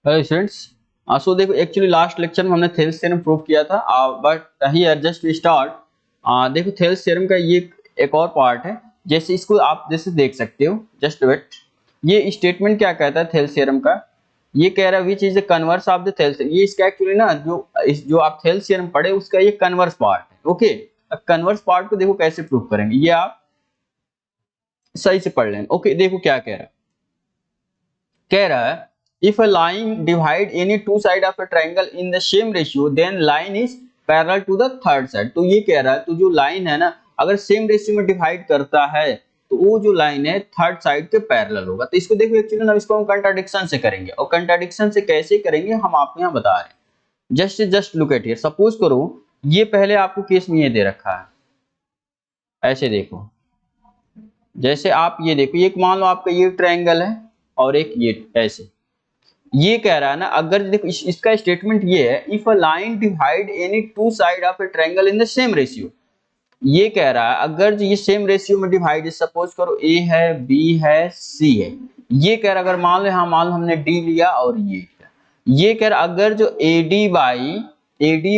Hello students, सो देखो actually last lecture में हमने थेल्स थ्योरम प्रूव किया था, but here just we start. देखो थेल्स थ्योरम का ये एक और पार्ट है। जैसे इसको आप जैसे देख सकते हो, जस्ट वेट। ये स्टेटमेंट क्या कहता है थेल्स थ्योरम का? ये कह रहा है which is the converse of the Thales. ये इसका एक्चुअली ना जो आप थेल्स थ्योरम पढ़े उसका ये कन्वर्स पार्ट है। ओके, कन्वर्स पार्ट को देखो कैसे प्रूव करेंगे, ये आप सही से पढ़ लेना। ओके, देखो क्या कह रहा है if a line divide any two side of a triangle in the same ratio then line is parallel to the third side। तो ये कह रहा है तो जो लाइन है ना, अगर सेम रेशियो में डिवाइड करता है तो वो जो लाइन है थर्ड साइड के पैरेलल होगा। तो इसको देखो एक्चुअली ना, इसको हम कंट्राडिक्शन से करेंगे, और कंट्राडिक्शन से कैसे करेंगे हम आपको यहाँ बता रहे हैं। Just look at here. Suppose करो ये पहले आपको केस में ये दे रखा है, ऐसे देखो। जैसे आप ये देखो, एक मान लो आपका ये ट्रायंगल है और एक ये ऐसे। ये कह रहा है ना, अगर देखो इसका स्टेटमेंट ये है if a line divide any two side of a triangle in the same ratio. ये कह रहा है अगर ये सेम रेशियो में डिवाइड है, सपोज करो ए है, बी है, सी है। ये कह रहा है अगर मान लो, हाँ मान लो हमने डी लिया और ये कह रहा है अगर जो A D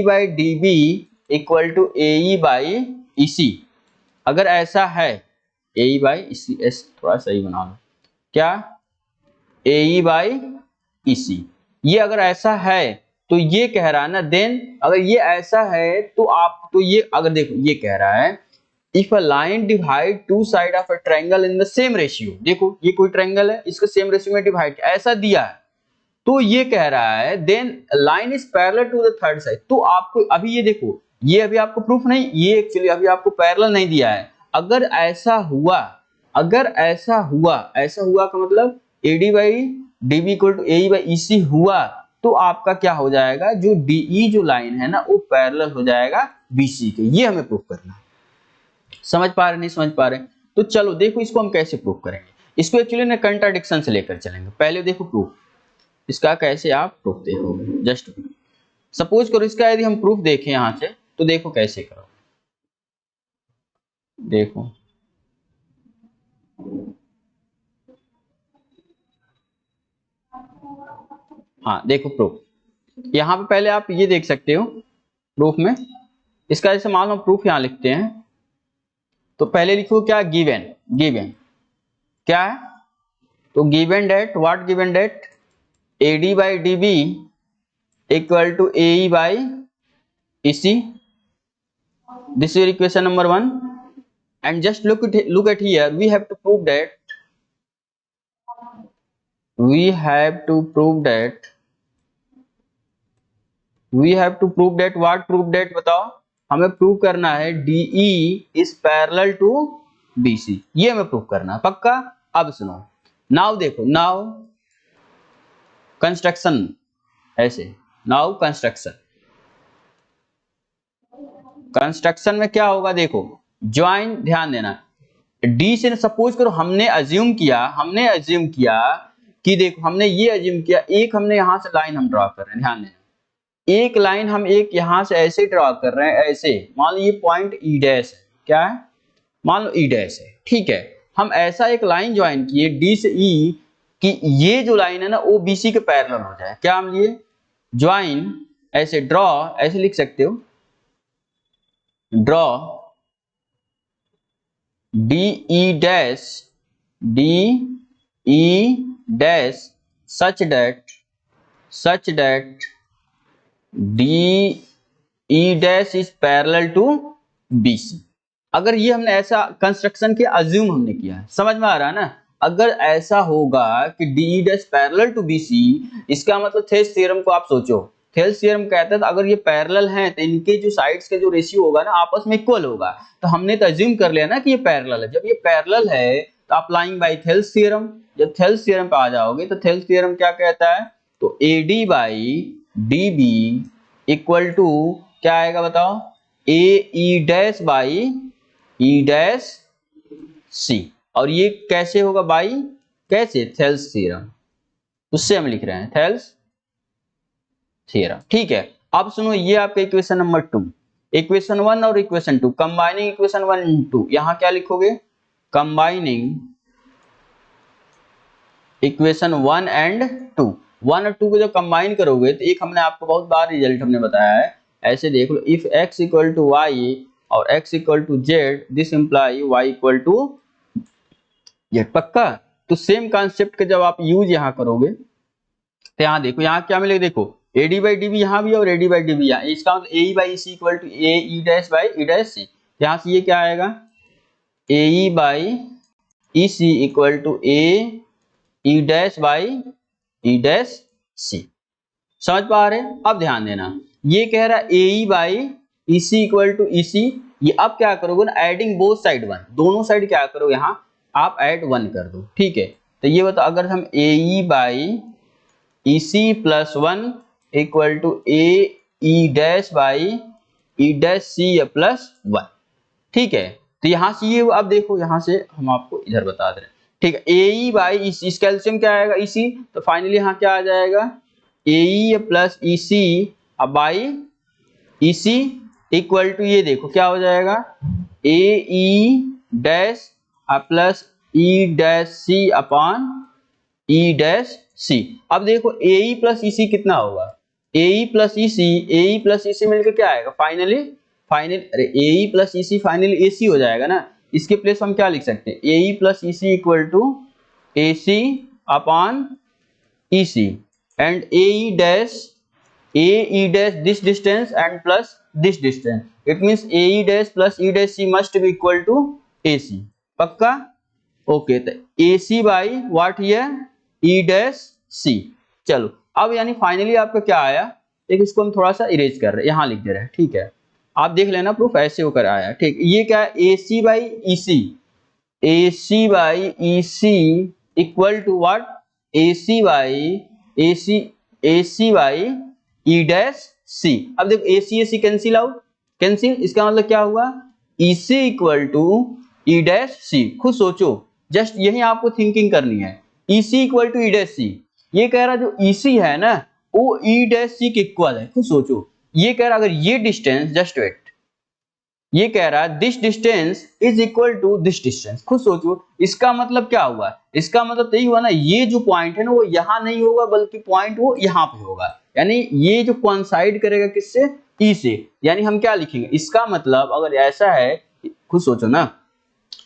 by D B equal to A E by E C, अगर ऐसा है ए E by E C, S थोड़ा सही बना लो, क्या ए ई बाई ई सी, ये अगर ऐसा है तो ये कह रहा है ना, देन अगर ये ऐसा है तो आप तो ये अगर देखो ये कह रहा है if a line divide two side of a triangle in the same ratio. देखो ये कोई ट्रायंगल है, इसको सेम रेशियो में डिवाइड ऐसा दिया है, तो ये कह रहा है then line is parallel to the third side. तो आपको अभी ये देखो, ये अभी आपको प्रूफ नहीं, ये एक्चुअली अभी आपको पैरेलल नहीं दिया है। अगर ऐसा हुआ, ऐसा हुआ का मतलब AD by DB equal to AE by EC हुआ, तो आपका क्या हो जाएगा, जो DE जो लाइन है ना वो पैरेलल हो जाएगा BC के। ये हमें प्रूफ करना है। समझ पा रहे नहीं समझ पा रहे? तो चलो देखो इसको हम कैसे प्रूफ करेंगे। इसको एक्चुअली ना कंट्राडिक्शन से लेकर चलेंगे। पहले देखो प्रूफ इसका कैसे आप प्रूफ देखोगे। जस्ट सपोज करो इसका यदि हम प्रूफ देखें यहां से, तो देखो कैसे करो। देखो हाँ, देखो प्रूफ यहाँ पे पहले आप ये देख सकते हो प्रूफ में। इसका जैसे मान लो प्रूफ यहाँ लिखते हैं, तो पहले लिखो क्या, गिवन क्या है, तो given that, what given that, AD by DB equal to AE by EC। This is equation number 1। and just look at here, we have to prove that what prove that बताओ, हमें prove करना है DE is parallel to BC। ये हमें prove करना है पक्का। अब सुनो, नाउ देखो, नाउ कंस्ट्रक्शन, ऐसे नाउ कंस्ट्रक्शन में क्या होगा, देखो ज्वाइन, ध्यान देना। डी से सपोज करो हमने अज्यूम किया कि देखो हमने ये अज्यूम किया, एक हमने यहां से लाइन हम ड्रॉ कर रहे हैं, ध्यान देना। एक लाइन हम एक यहां से ऐसे ड्रॉ कर रहे हैं, ऐसे मान लो ये पॉइंट ई डैश है, क्या है, मान लो ई डैश है, ठीक है। हम ऐसा एक लाइन ज्वाइन किए डी से ई कि ये जो लाइन है ना वो बीसी के पैरेलल हो जाए। क्या हम लिए, ज्वाइन, ऐसे ड्रॉ, ऐसे लिख सकते हो, draw DE dash such that DE dash is parallel to BC। अगर ये हमने ऐसा कंस्ट्रक्शन के अज्यूम हमने किया है, समझ में आ रहा है ना। अगर ऐसा होगा कि DE dash parallel to BC, इसका मतलब थेल्स थ्योरम को आप सोचो। थेल्स थ्योरम कहता है तो अगर ये पैरेलल हैं तो इनके जो साइड्स के जो रेशियो होगा ना आपस में इक्वल होगा। तो हमने तो अज्यूम कर लिया ना कि ये पैरेलल है। जब ये पैरेलल है तो अप्लाइंग बाय थेल्स थ्योरम, जब थेल्स थ्योरम पे आ जाओगे तो थेल्स थ्योरम क्या कहता है, तो AD by DB equal to क्या आएगा बताओ, AE dash by E dash C। और ये कैसे होगा बाई, कैसे, थेल्स थ्योरम, उससे हम लिख रहे हैं थेल्स थ्योरम, ठीक है। अब सुनो ये आपका इक्वेशन नंबर 2। इक्वेशन 1 और इक्वेशन 2, कंबाइनिंग इक्वेशन 1 एंड 2, यहाँ क्या लिखोगे, कंबाइनिंग इक्वेशन 1 एंड 2, 1 और 2 को जब कंबाइन करोगे तो एक हमने आपको बहुत बार रिजल्ट हमने बताया है, ऐसे देख लो, if x equal to Y और x equal to Z, this imply y equal to Z, पक्का। तो सेम कॉन्सेप्ट का जब आप यूज यहाँ करोगे तो यहाँ देखो, यहाँ क्या मिलेगा, देखो AD बाई डी बी यहाँ भी और AD बाई डी बी यहाँ, इसका मतलब AE by EC equal to AE dash by E dash C, यहाँ से ये क्या आएगा, AE by EC equal to AE dash by E dash C, समझ पा रहे हैं। अब ध्यान देना, ये कह रहा है AE by EC equal to EC, ये अब क्या करोगे ना, एडिंग बोथ साइड 1, दोनों साइड क्या करो, यहाँ आप ऐड 1 कर दो, ठीक है। तो ये बताओ, अगर हम AE by EC plus 1 equal to AE dash by E dash C plus 1, ठीक है। तो यहाँ से ये अब देखो, यहाँ से हम आपको इधर बता दे रहे हैं, ठीक है। AE बाई EC, इसका एलसीएम क्या आएगा, EC, तो फाइनली यहाँ क्या आ जाएगा, AE प्लस EC अब बाई EC इक्वल टू, ये देखो क्या हो जाएगा, AE dash plus E dash C upon E dash C। अब देखो AE प्लस EC कितना होगा, AE प्लस EC मिलकर क्या आएगा, फाइनली अरे AE plus EC finally AC हो जाएगा ना, इसके प्लेस हम क्या लिख सकते हैं, AE plus EC equal to AC upon EC and AE dash this distance and plus this distance, it means AE dash plus E dash C must be equal to AC, पक्का, okay. तो AC by what here E dash C, चलो अब यानी finally आपका क्या आया, देखो इसको हम थोड़ा सा इरेज कर रहे हैं, यहाँ लिख दे रहे हैं, ठीक है, आप देख लेना प्रूफ ऐसे होकर आया, ठीक। ये क्या है, AC by EC equal to what, AC by E dash C। अब देखो AC कैंसिल आउट, कैंसिल, इसका मतलब क्या हुआ, EC equal to E dash C, खुद सोचो, जस्ट यही आपको थिंकिंग करनी है, EC equal to E dash C, ये कह रहा जो EC है ना वो E डैश C के इक्वल है, खुद सोचो, ये कह रहा अगर ये डिस्टेंस, जस्ट वेट, ये कह रहा है this distance is equal to this distance, खुद सोचो, इसका मतलब क्या हुआ, इसका मतलब यही हुआ ना, ये जो पॉइंट है ना वो यहाँ नहीं होगा बल्कि पॉइंट वो यहाँ पे होगा, यानी ये जो कोइंसाइड करेगा किससे, E से, यानी हम क्या लिखेंगे, इसका मतलब अगर ऐसा है, खुद सोचो ना,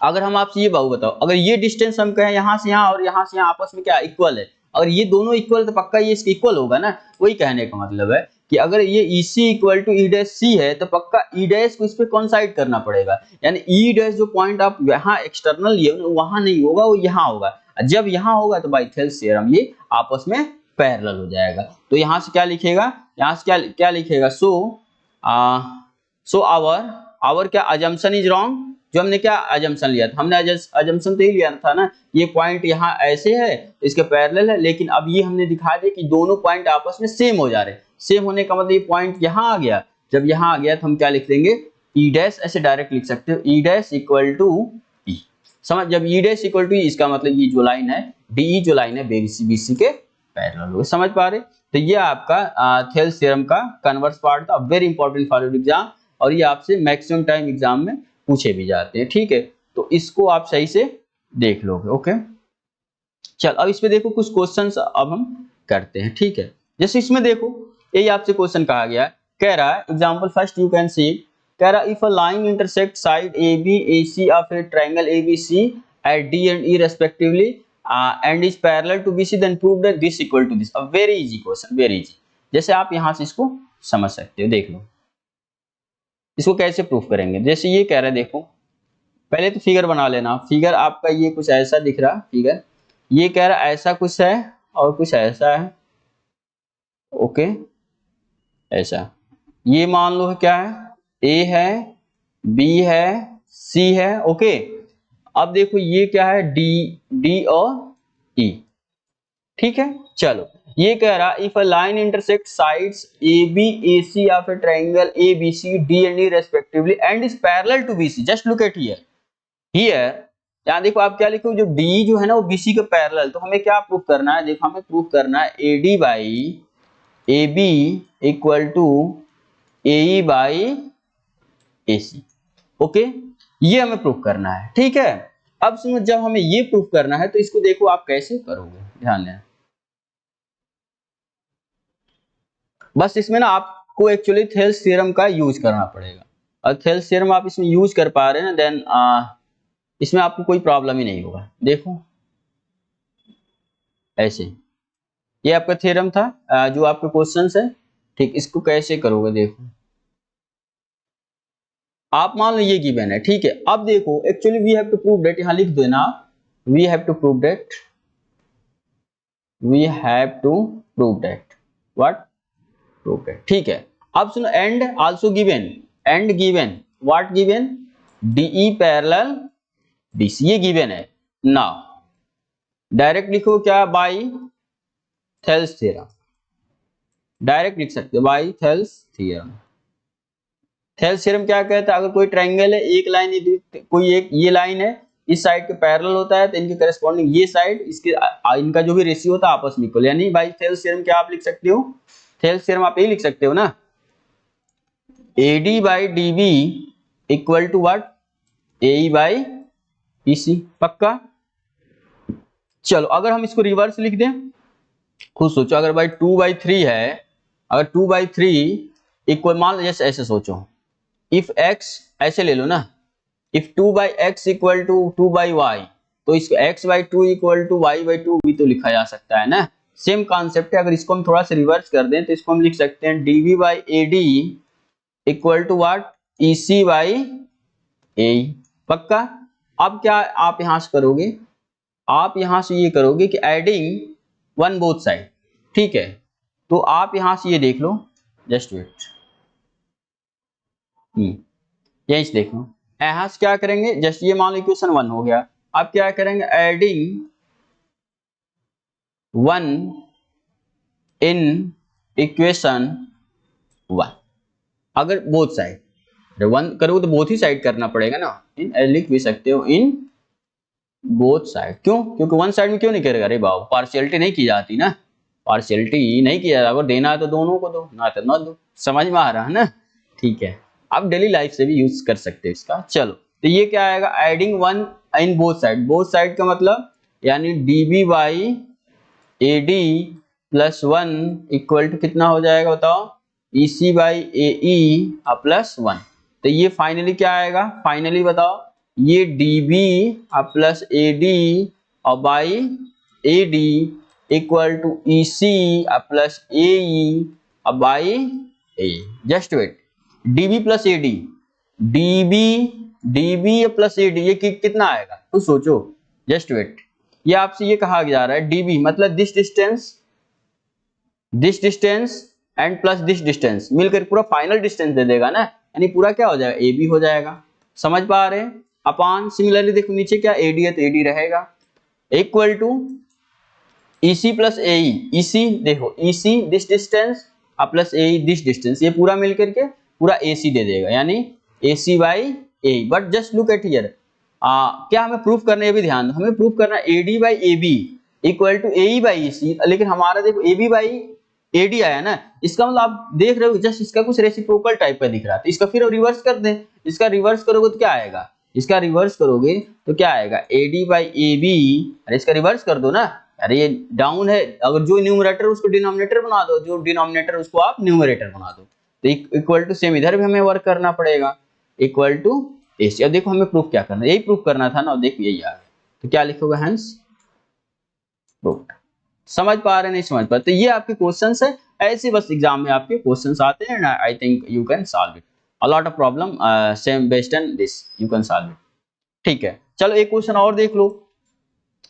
अगर हम आपसे ये बात बताओ, अगर ये डिस्टेंस हम कहें यहाँ से यहाँ और यहाँ से यहाँ आपस में क्या इक्वल है, अगर ये दोनों इक्वल तो पक्का ये इसके इक्वल होगा ना, वही कहने का मतलब है कि अगर ये EC equal to E dash C है तो पक्का E डैश को इस पे कॉन्साइड करना पड़ेगा, यानी E डैश जो पॉइंट आप यहाँ एक्सटर्नल लिए वहां नहीं होगा, वो यहाँ होगा, जब यहाँ होगा तो बाय थेल्स थ्योरम ये आपस में पैरेलल हो जाएगा। तो यहाँ से क्या लिखेगा, यहाँ से क्या लिखेगा, सो आवर क्या अजम्पशन इज रॉन्ग, जो हमने क्या अजम्पशन लिया था, हमने अजम्पशन तो ही लिया था ना, ये पॉइंट यहाँ ऐसे है इसके पैरेलल है, लेकिन अब ये हमने दिखा दिया कि दोनों पॉइंट आपस में सेम हो जा रहे हैं, सेम होने का मतलब ये पॉइंट यहाँ आ गया, जब यहाँ आ गया तो हम क्या लिख देंगे, E डैश, ऐसे डायरेक्ट लिख सकते हो, E dash equal to E, समझ, जब E dash equal to E इसका मतलब ये जो लाइन है DE जो लाइन है BC के पैरेलल हो, समझ पा रहे। तो ये आपका थेल्स थ्योरम का कन्वर्स पार्ट था, very important for your exam, और ये आपसे मैक्सिमम टाइम एग्जाम में पूछे भी जाते हैं, ठीक है। तो इसको आप सही से देख लोगे, ओके। चल अब इस पे देखो कुछ क्वेश्चंस अब हम करते हैं, ठीक है। जैसे इसमें देखो यही आपसे क्वेश्चन कहा गया है, कह रहा है example first you can see, कह रहा if a line intersect side AB AC of a triangle ABC at D and E respectively and is parallel to BC then prove that this equal to this, a very easy question, very easy। जैसे आप यहां से इसको समझ सकते हो, देख लो इसको कैसे प्रूफ करेंगे। जैसे ये कह रहा है, देखो पहले तो फिगर बना लेना, फिगर आपका ये कुछ ऐसा दिख रहा फिगर, ये कह रहा ऐसा कुछ है और कुछ ऐसा है, ओके, ऐसा, ये मान लो क्या है, A है, B है, C है, ओके। अब देखो ये क्या है, D और E, ठीक है। चलो ये कह रहा if a line intersect sides AB AC of a triangle ABC D and E respectively and is parallel to BC, just look at here, यहाँ देखो आप क्या लिखो, जो D जो है ना वो BC के पैरेलल, तो हमें क्या प्रूफ करना है, देखो हमें प्रूफ करना है AD by AB equal to AE by AC। Okay, ये हमें प्रूफ करना है, ठीक है। अब सुनो, जब हमें ये प्रूफ करना है तो इसको देखो आप कैसे करोगे, ध्यान दें। बस इसमें ना आपको एक्चुअली थेल्स थ्योरम का यूज करना पड़ेगा, और थेल्स थ्योरम आप इसमें यूज कर पा रहे हैं ना, देन इसमें आपको कोई प्रॉब्लम ही नहीं होगा। देखो ऐसे, ये आपका थ्योरम था, जो आपके क्वेश्चंस है, ठीक, इसको कैसे करोगे देखो। आप मान लो ये गिवन है, ठीक है। अब देखो actually we have to prove that, यहां लिख दो ना, we have to prove that, we have to prove that what, prove that, ठीक है। अब सुनो, and also given, and given what given, DE parallel BC, ये गिवन है। नाउ डायरेक्ट लिखो क्या, बाय थेल्स थ्योरम, डायरेक्ट लिख सकते हो by Thales theorem. Thales theorem क्या कहता है, अगर कोई ट्रायंगल है, एक लाइन, कोई एक ये लाइन है, इस साइड के पैरेलल होता है, तो इनके करस्पॉन्डिंग ये साइड, इसके इनका जो भी रेशियो होता है आपस में इक्वल, यानी बाय थेल्स थ्योरम क्या आप लिख सकते हो, थेल्स थ्योरम आप ये लिख सकते हो ना, AD by DB equal to what, AE by EC, पक्का। चलो अगर हम इसको रिवर्स लिख दें, खुद सोचो, अगर भाई 2/3 है, अगर 2/3 इक्वल, मान लो जैसे ऐसे सोचो, इफ x, ऐसे ले लो ना, if 2/x equal to 2/y, तो इसको x/2 इक्वल टू y/2 भी तो लिखा जा सकता है ना, सेम कॉन्सेप्ट है। अगर इसको हम थोड़ा सा रिवर्स कर दें तो इसको हम लिख सकते हैं dv/AD equal to what, EC/AE, पक्का। अब क्या आप यहां से करोगे, आप यहां से ये करोगे कि एडिंग वन बोथ साइड, ठीक है। तो आप यहां से ये देख लो, जस्ट वेट, यहीं से देख लो, यहां से क्या करेंगे, जस्ट ये मान लो इक्वेशन 1 हो गया। अब क्या करेंगे, एडिंग 1 इन इक्वेशन 1, अगर बोथ साइड, 1 करोगे तो बोथ ही साइड करना पड़ेगा ना, इन लिख भी सकते हो इन बोथ साइड, क्यों, क्योंकि वन साइड में क्यों नहीं करेगा, अरे बाबू पार्शियलिटी नहीं की जाती ना, पार्शियलिटी नहीं किया जाता, अगर देना है तो दोनों को दो, ना तो ना दो, समझ में आ रहा है ना, ठीक है। आप डेली लाइफ से भी यूज कर सकते हैं इसका। चलो तो ये क्या आएगा, adding 1 in both side, both side का मतलब यानी dB/AD प्लस 1 इक्वल टू कितना हो जाएगा बताओ, EC/AE प्लस 1। तो ये फाइनली क्या आएगा, फाइनली बताओ, ये DB प्लस AD और by AD equal to EC plus AE और by A। Just wait, DB plus AD, DB plus AD, ये कितना आएगा तो सोचो, जस्ट वेट, ये आपसे ये कहा जा रहा है DB मतलब this distance and plus this distance मिलकर पूरा फाइनल डिस्टेंस दे देगा ना, यानी पूरा क्या हो जाएगा, AB हो जाएगा, समझ पा रहे हैं। अपान सिमिलरली देखो नीचे क्या AD है तो AD रहेगा, equal to EC plus AE, EC देखो EC this distance plus AE this distance, ये पूरा मिलकर के पूरा AC दे देगा, यानी AC/AE। But just look at here, क्या हमें प्रूफ करना है, ये भी ध्यान दो, हमें प्रूफ करना है AD/AB इक्वल टू AE/EC, लेकिन हमारा देखो AB/AD आया ना, इसका मतलब आप देख रहे हो जस्ट इसका कुछ रेसिप्रोकल टाइप का दिख रहा है, तो इसका फिर रिवर्स कर दें, इसका रिवर्स करोगे तो क्या आएगा, इसका रिवर्स करोगे तो क्या आएगा, AD/AB, अरे इसका रिवर्स कर दो ना, अरे ये डाउन है, अगर जो न्यूमरेटर उसको डिनोमिनेटर बना दो, जो डिनोमिनेटर उसको आप न्यूमरेटर बना दो, तो इक्वल टू सेम इधर भी हमें वर्क करना पड़ेगा, इक्वल टू AC। अब देखो हमें प्रूफ क्या करना है, यही प्रूफ करना था ना, देखो यही आ गया, तो क्या लिखोगे, हेंस प्रूफ। समझ पा रहे नहीं समझ पा, तो ये आपके क्वेश्चंस है, ऐसे बस एग्जाम में आपके क्वेश्चंस आते हैं, I think you can solve it, a lot of problem same based on this you can solve it, ठीक है। चलो एक क्वेश्चन और देख लो,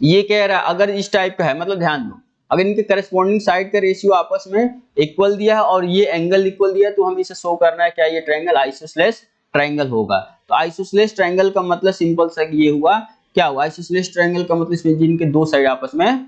ये कह रहा है अगर इस टाइप का है, मतलब ध्यान दो, अगर इनके करस्पॉन्डिंग साइड का रेशियो आपस में इक्वल दिया है और ये एंगल इक्वल दिया है, तो हमें इसे शो करना है क्या ये ट्रायंगल आइसोसेलेस ट्रायंगल होगा। तो आइसोसेलेस ट्रायंगल का मतलब सिंपल सा ये हुआ, क्या हुआ, आइसोसेलेस ट्रायंगल का मतलब इसमें जिनके दो साइड आपस में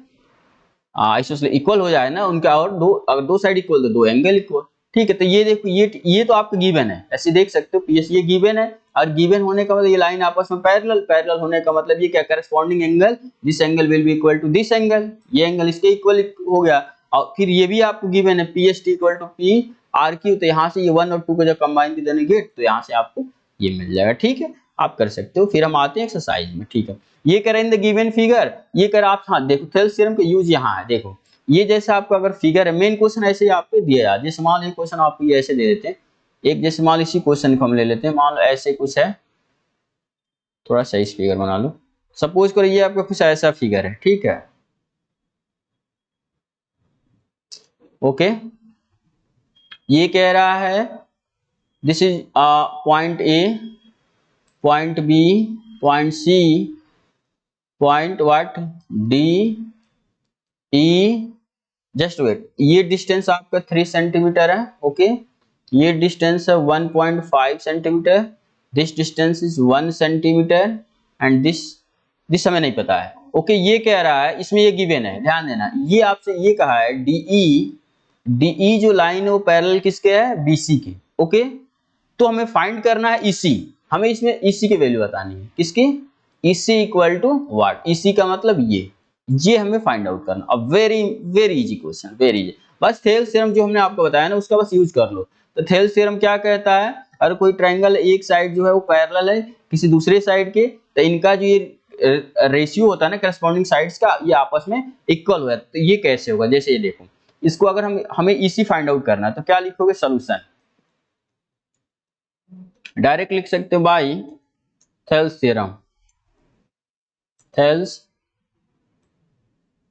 आइसोसेलेस इक्वल हो जाए ना उनका, और दो अगर दो साइड इक्वल तो दो एंगल इक्वल, ठीक है। तो ये देखो ये तो आपका गिवन है, ऐसे देख सकते हो, ये गिवन है, और गिवन होने का मतलब ये लाइन आपस में पैरेलल होने का मतलब ये क्या, corresponding angle, this angle will be equal to this angle, ये एंगल इसके इक्वल हो गया। और फिर ये भी आपको गिवन है PST इक्वल टू PRQ, तो यहाँ से ये 1 और 2 को जब कंबाइन कर देंगे तो यहाँ से आपको ये मिल जाएगा। ठीक है, आप कर सकते हो। फिर हम आते हैं एक्सरसाइज में। ठीक है, ये करें इन द गिवन फिगर, ये कर आप, हाँ देखो थेल्स थ्योरम का यूज यहाँ है। देखो ये जैसे आपका अगर फिगर है, मेन क्वेश्चन ऐसे ही आपको दिया है। जैसे मान लो क्वेश्चन आपको ये ऐसे दे देते हैं, एक जैसे मान लो इसी क्वेश्चन को हम ले लेते हैं, मान लो ऐसे कुछ है, थोड़ा सा इस फिगर बना लो। सपोज करो ये आपका कुछ ऐसा फिगर है, ठीक है, ओके। ये कह रहा है this is point A, point B, point C, point what D, E, just wait, ये डिस्टेंस आपका 3 सेंटीमीटर है, ओके। ये डिस्टेंस है 1.5 centimetre, this distance is 1 centimetre and this हमें नहीं पता है, ओके। ये कह रहा है, इसमें ये गिवन है, ध्यान देना, ये आपसे ये कहा है डीई जो लाइन है वो पैरेलल किसके है, बीसी के, ओके। तो हमें फाइंड करना है ईसी, हमें इसमें ईसी की वैल्यू बतानी है, किसकी, EC equal to what, EC का मतलब ये हमें फाइंड आउट करना। अब very very easy question, very easy. बस थेल्स थ्योरम जो हमने आपको बताया ना उसका बस यूज कर लो। तो थेल्स थ्योरम क्या कहता है, अगर कोई ट्रायंगल एक साइड जो है वो पैरेलल है किसी दूसरे साइड के, तो इनका जो ये रेशियो होता है ना करस्पॉन्डिंग साइड्स का, ये आपस में इक्वल हुआ है। तो ये कैसे होगा, जैसे ये देखो, इसको अगर हमें ईसी फाइंड आउट करना है तो क्या लिखोगे, सोल्यूशन डायरेक्ट लिख सकते हो by Thales theorem, Thales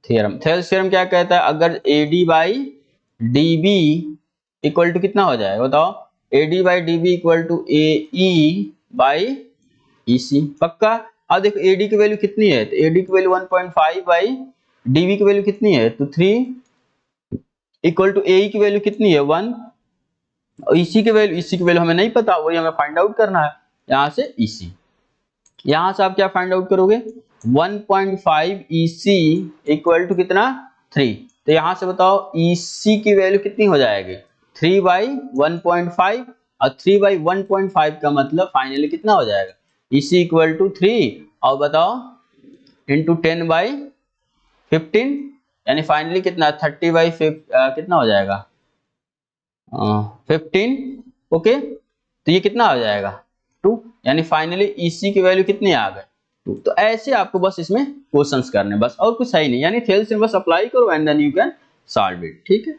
theorem. Thales theorem क्या कहता है, अगर AD by DB equal to कितना हो जाएगा बताओ, AD by DB equal to AE by EC, पक्का। अब देखो AD की वैल्यू कितनी है, तो AD की वैल्यू 1.5 बाई DB की वैल्यू कितनी है, तो 3 इक्वल टू AE की वैल्यू कितनी है 1, और EC की वैल्यू हमें नहीं पता, वही हमें फाइंड आउट करना है। यहाँ से EC, यहां से आप क्या फाइंड आउट करोगे, 1.5 EC इक्वल टू कितना 3, तो यहां से बताओ EC की वैल्यू कितनी हो जाएगी, 3 बाई 1.5, और 3 बाई 1.5 का मतलब फाइनली कितना हो जाएगा, EC इक्वल टू 3, और बताओ इंटू 10 बाई 15, यानी फाइनली कितना 30 बाई कितना हो जाएगा 15, ओके। तो ये कितना हो जाएगा 2, यानी फाइनली EC की वैल्यू कितनी आ गई 2। तो ऐसे आपको बस इसमें क्वेश्चंस करने, बस और कुछ सही नहीं, यानी थेल्स थ्योरम बस अप्लाई करो and then you can solve it, ठीक है।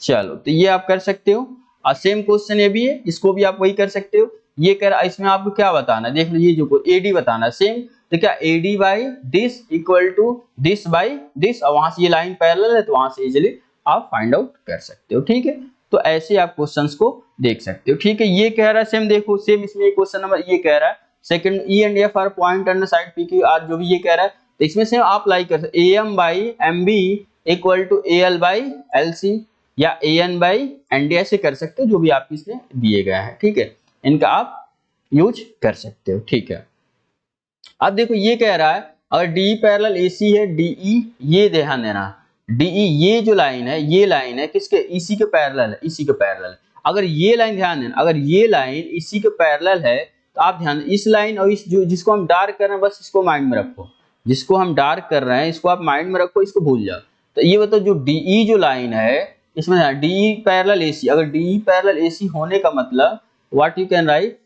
चलो तो ये आप कर सकते हो, और सेम क्वेश्चन ये भी है, इसको भी आप वही कर सकते हो। ये कर, इसमें आपको क्या बताना है, देख लो, ये जो AD बताना है सेम, तो क्या AD by this equal to this by this, और वहां से ये लाइन पैरेलल है तो वहां से इजीली आप फाइंड आउट कर सकते हो, ठीक है। तो ऐसे आप क्वेश्चंस को देख सकते हो, ठीक है। ये कह रहा है सेम, देखो सेम इसमें क्वेश्चन नंबर ये कह रहा है second E and F are point on the side PQR, जो भी ये कह रहा है, तो इसमें से आप अप्लाई कर सकते AM by MB equal to AL by LC, या AN बाई ND, ऐसे कर सकते हो, जो भी आपके इसमें दिए गए हैं, ठीक है, इनका आप यूज कर सकते हो, ठीक है। अब देखो ये कह रहा है अगर DE पैरेलल AC है, DE ये ध्यान देना, DE ये जो लाइन है, ये लाइन है किसके, EC के पैरेलल है, EC के पैरेलल। अगर ये लाइन ध्यान देना, अगर ये लाइन EC के पैरेलल है, तो आप ध्यान, इस लाइन और इस जो जिसको हम डार्क कर रहे हैं, बस इसको माइंड में रखो, जिसको हम डार्क कर रहे हैं इसको आप माइंड में रखो, इसको भूल जाओ। तो ये बताओ जो DE जो लाइन है, इसमें DE पैरेलल AC, अगर DE पैरेलल AC होने का मतलब what you can write,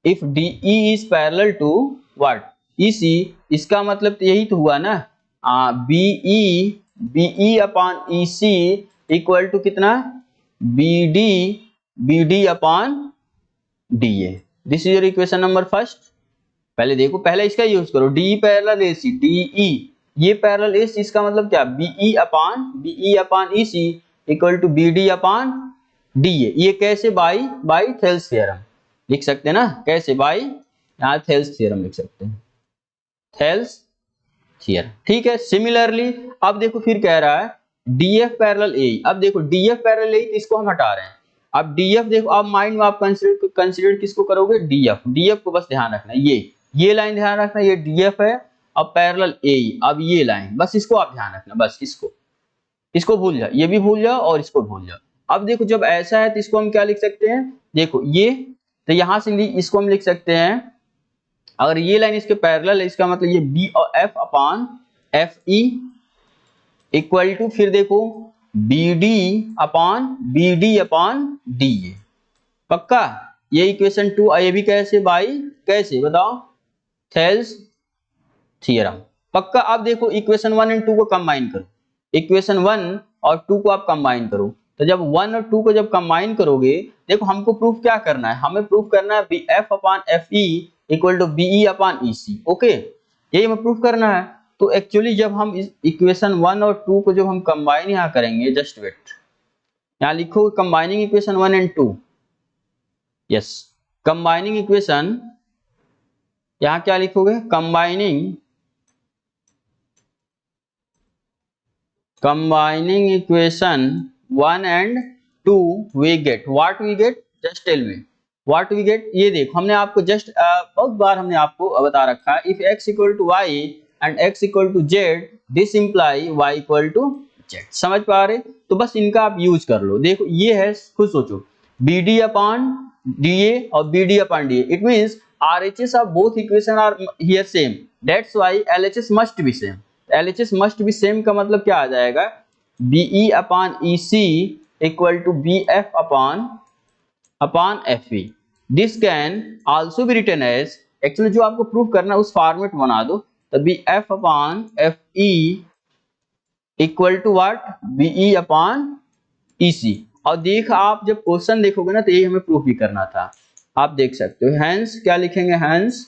if DE is parallel to what EC, इसका मतलब तो यही तो हुआ ना, BE upon EC equal to कितना, BD upon DA। This is your equation number first. पहले देखो, पहले इसका यूज करो, DE पैरेलल AC, DE ये पैरेलल AC, इसका मतलब क्या, BE upon EC equal to BD upon DA। ये कैसे, बाई थेल्स थ्योरम लिख सकते हैं ना, कैसे, बाई, यहाँ थेल्स थ्योरम लिख सकते हैं, थेल्स थ्योरम, ठीक है। सिमिलरली अब देखो फिर कह रहा है DF पैरेलल AE, अब देखो DF पैरेलल AE, इसको हम हटा रहे हैं। अब DF देखो, अब माइंड में आप कंसीडर किसको करोगे, DF को बस ध्यान रखना, ये लाइन ध्यान रखना, ये DF है, अब पैरेलल AE, अब ये लाइन, बस इसको आप ध्यान रखना, बस इसको भूल जाओ, ये भी भूल जाओ और इसको भूल जाओ। अब देखो जब ऐसा है तो इसको हम क्या लिख सकते हैं, देखो ये, तो यहां से इसको हम लिख सकते हैं, अगर ये लाइन इसके पैरेलल है, इसका मतलब ये B और F upon FE equal to, फिर देखो BD अपॉन DA, पक्का। ये इक्वेशन 2 ये भी कैसे बाई कैसे बताओ, थेल्स थ्योरम। पक्का। अब देखो इक्वेशन 1 एंड 2 को कंबाइन करो, इक्वेशन 1 और 2 को आप कंबाइन करो। तो जब 1 और 2 को जब कंबाइन करोगे, देखो हमको प्रूफ क्या करना है, हमें प्रूफ करना है F upon FE equal to BE upon EC। Okay, यही हमें प्रूफ करना है। तो एक्चुअली जब हम इस इक्वेशन 1 और 2 को जब हम कंबाइन यहाँ करेंगे, जस्ट वेट, यहाँ लिखो combining equation 1 and 2। Yes, combining equation, यहाँ क्या लिखोगे, combining equation 1 and 2 we get what we get, just tell me what we get। ये देखो हमने आपको जस्ट बहुत बार हमने आपको बता रखा है, if x equal to y and x equal to z this imply y equal to z। समझ पा रहे? तो बस इनका आप यूज कर लो। देखो ये है, खुद सोचो, BD upon DA और BD upon DA, it means RHS of both equation are here same, that's why LHS must be same। LHS must be same का मतलब क्या आ जाएगा, BE upon EC equal to BF upon FE। This can also be written as, actually जो आपको proof करना है उस format बना दो, तो BF upon FE equal to what, BE upon EC। और देख आप जब क्वेश्चन देखोगे ना तो ये हमें प्रूफ भी करना था, आप देख सकते हो। हैंस क्या लिखेंगे, हैंस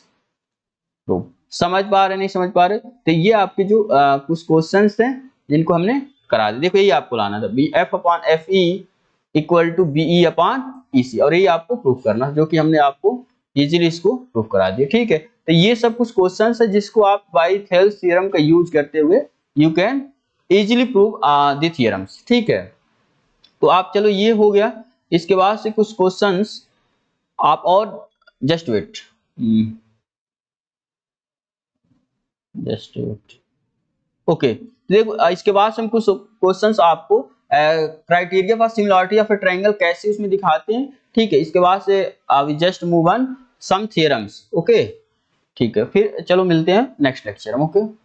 प्रूफ। समझ पा रहे नहीं समझ पा रहे? तो ये आपके जो कुछ क्वेश्चंस थे जिनको हमने करा दिया। देखो यही आपको लाना था, BF upon FE equal to BE upon EC, और यही आपको प्रूफ करना, जो कि हमने आपको इजीली इसको प्रूफ करा दिया। ठीक है, तो ये सब कुछ क्वेश्चंस है जिसको आप बाय थेल्स थ्योरम का यूज करते हुए you can easily prove the theorems. ठीक है, तो आप चलो ये हो गया। इसके बाद से कुछ क्वेश्चंस आप और, जस्ट वेट ओके, देखो इसके बाद हम कुछ क्वेश्चंस आपको criteria for similarity of a triangle कैसे उसमें दिखाते हैं। ठीक है, इसके बाद से we just move on some theorems. Okay, ठीक है, फिर चलो मिलते हैं नेक्स्ट लेक्चर में। ओके।